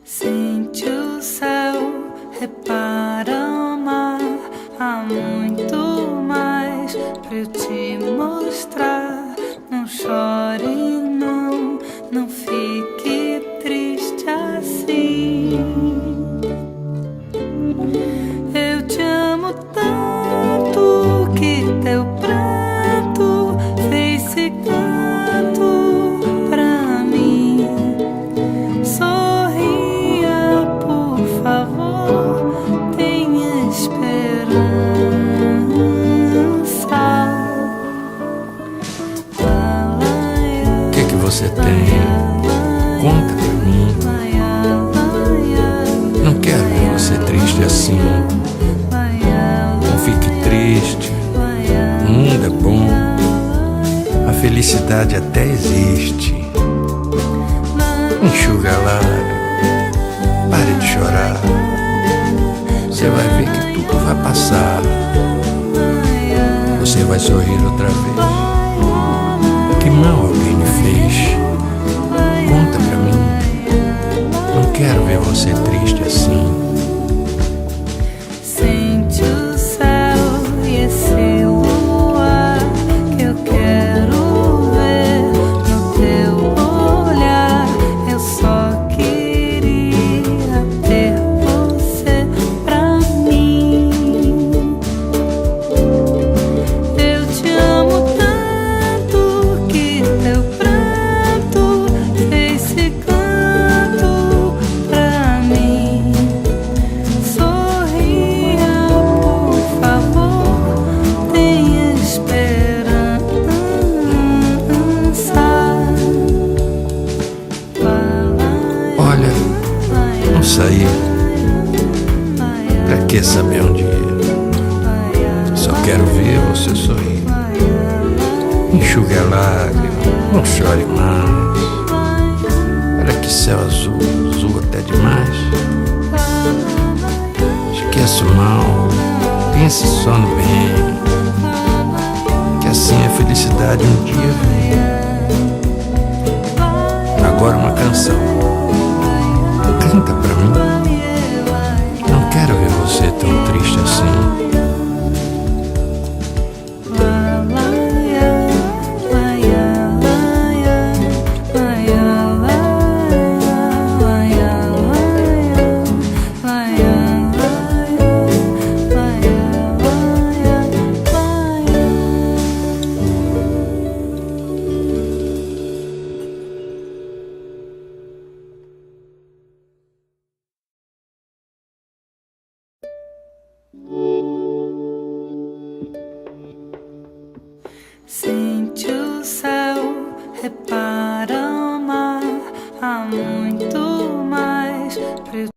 Sente o céu, repara o mar. Há muito mais pra eu te mostrar. Não chore, não, não fique triste assim. Eu te amo tanto que teu pranto fez esse canto pra mim. Sorria, por favor, tenha esperança. O que você tem? Conta pra mim. Não quero ver você triste assim. Não fique triste. O mundo é bom. A felicidade até existe. Enxuga a lágrima. Pare de chorar. Você vai ver que tudo vai passar. Você vai sorrir outra vez. Que mal alguém me fez? Conta pra mim. Não quero ver você triste assim. Sente o céu e esse luar que eu quero ver no teu olhar. Eu só queria ter você pra mim. Eu te amo tanto que teu pranto fez esse canto pra mim. Sorria, por favor, tenha esperança. Olha, não saí. Pra que saber onde ir? Só quero ver você sorrir. Enxugue a lágrima, não chore mais. Olha que céu azul, azul até demais. Esqueça o mal, pense só no bem. Que assim a felicidade um dia vem. Agora uma canção. Canta pra mim. Não quero ver você tão triste assim. Sente o céu, repara o mar. Há muito